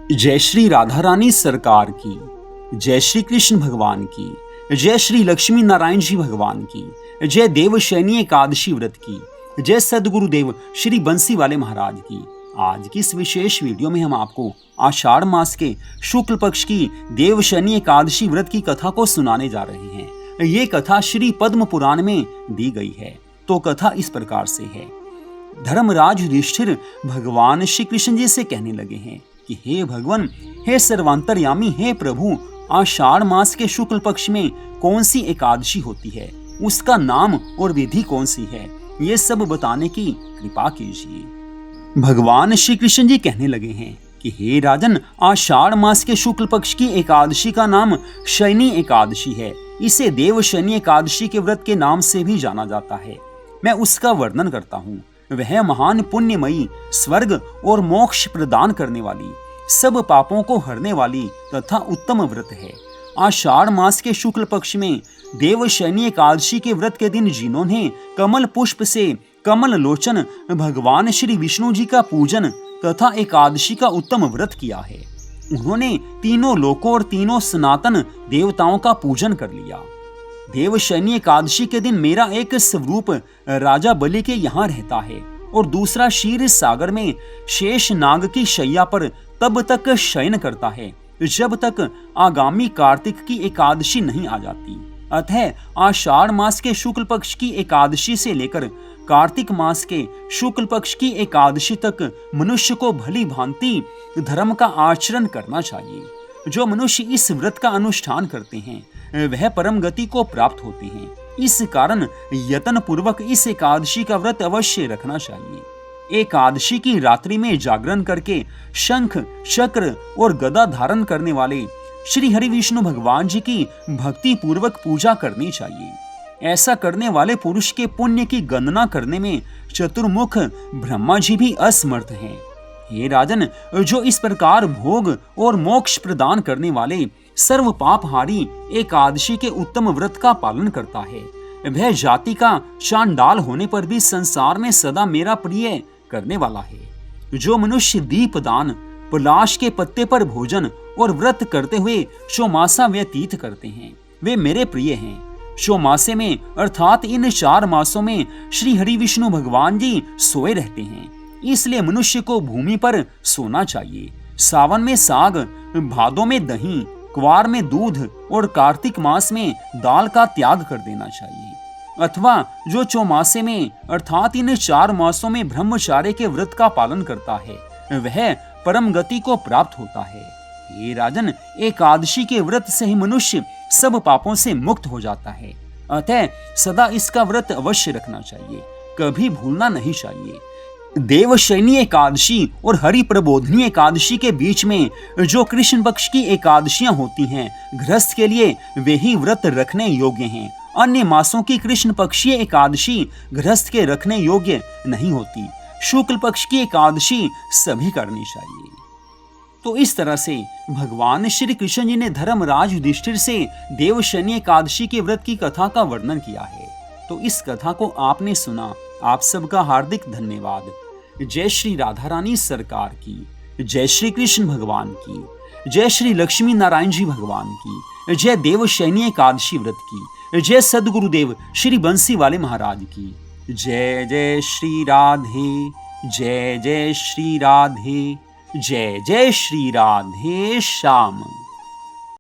जय श्री राधा रानी सरकार की, जय श्री कृष्ण भगवान की, जय श्री लक्ष्मी नारायण जी भगवान की, जय देवशयनी एकादशी व्रत की, जय सदगुरुदेव श्री बंसी वाले महाराज की। आज की इस विशेष वीडियो में हम आपको आषाढ़ मास के शुक्ल पक्ष की देवशयनी एकादशी व्रत की कथा को सुनाने जा रहे हैं। ये कथा श्री पद्म पुराण में दी गई है। तो कथा इस प्रकार से है। धर्मराज युधिष्ठिर भगवान श्री कृष्ण जी से कहने लगे हैं कि हे भगवान, हे सर्वांतर्यामी, हे प्रभु, आषाढ़ मास के शुक्ल पक्ष में कौन सी एकादशी होती है, उसका नाम और विधि कौन सी है, ये सब बताने की कृपा कीजिए। भगवान श्री कृष्ण जी कहने लगे हैं कि हे राजन, आषाढ़ मास के शुक्ल पक्ष की एकादशी का नाम शयनी एकादशी है। इसे देवशयनी एकादशी के व्रत के नाम से भी जाना जाता है। मैं उसका वर्णन करता हूँ। वह महान पुण्यमयी, स्वर्ग और मोक्ष प्रदान करने वाली, सब पापों को हरने वाली तथा उत्तम व्रत है। आषाढ़ मास के शुक्ल पक्ष में देवशयनी एकादशी के व्रत के दिन जिन्होंने कमल पुष्प से कमल लोचन भगवान श्री विष्णु जी का पूजन तथा एकादशी का उत्तम व्रत किया है, उन्होंने तीनों लोकों और तीनों सनातन देवताओं का पूजन कर लिया। देवशयनी एकादशी के दिन मेरा एक स्वरूप राजा बलि के यहाँ रहता है और दूसरा क्षीर सागर में शेष नाग की शैया पर तब तक शयन करता है जब तक आगामी कार्तिक की एकादशी नहीं आ जाती। अतः आषाढ़ मास के शुक्ल पक्ष की एकादशी से लेकर कार्तिक मास के शुक्ल पक्ष की एकादशी तक मनुष्य को भली भांति धर्म का आचरण करना चाहिए। जो मनुष्य इस व्रत का अनुष्ठान करते हैं वह परम गति को प्राप्त होते हैं। इस कारण यत्न पूर्वक इस एकादशी का व्रत अवश्य रखना चाहिए। एकादशी की रात्रि में जागरण करके शंख, चक्र और गदा धारण करने वाले श्री हरि विष्णु भगवान जी की भक्ति पूर्वक पूजा करनी चाहिए। ऐसा करने वाले पुरुष के पुण्य की गणना करने में चतुर्मुख ब्रह्मा जी भी असमर्थ हैं। हे राजन, जो इस प्रकार भोग और मोक्ष प्रदान करने वाले सर्व पापहारी एकादशी के उत्तम व्रत का पालन करता है, वह जाति का चांडाल होने पर भी संसार में सदा मेरा प्रिय करने वाला है। जो मनुष्य दीपदान, पलाश के पत्ते पर भोजन और व्रत करते हुए चौमासा व्यतीत करते हैं, वे मेरे प्रिय हैं। चौमासे में अर्थात इन 4 मासों में श्री हरि विष्णु भगवान जी सोए रहते हैं, इसलिए मनुष्य को भूमि पर सोना चाहिए। सावन में साग, भादों में दही, क्वार में दूध और कार्तिक मास में दाल का त्याग कर देना चाहिए। अथवा जो चौमासे में अर्थात इन 4 मासों में ब्रह्मचार्य के व्रत का पालन करता है वह परम गति को प्राप्त होता है। ये राजन, एकादशी के व्रत से ही मनुष्य सब पापों से मुक्त हो जाता है। अतः सदा इसका व्रत अवश्य रखना चाहिए, कभी भूलना नहीं चाहिए। देवशयनी एकादशी और हरि प्रबोधनी एकादशी के बीच में जो कृष्ण पक्ष की एकादशियां होती हैं, गृहस्थ के लिए वे ही व्रत रखने योग्य हैं। अन्य मासों की कृष्ण पक्षीय एकादशी गृहस्थ के रखने योग्य नहीं होती। शुक्ल पक्ष की एकादशी सभी करनी चाहिए। तो इस तरह से भगवान श्री कृष्ण जी ने धर्मराज युधिष्ठिर से देवशयनी एकादशी के व्रत की कथा का वर्णन किया है। तो इस कथा को आपने सुना, आप सबका हार्दिक धन्यवाद। जय श्री राधा रानी सरकार की, जय श्री कृष्ण भगवान की, जय श्री लक्ष्मी नारायण जी भगवान की, जय देवशयनी एकादशी व्रत की, जय सदगुरुदेव श्री बंसी वाले महाराज की। जय जय श्री राधे, जय जय श्री राधे, जय जय श्री राधे श्याम।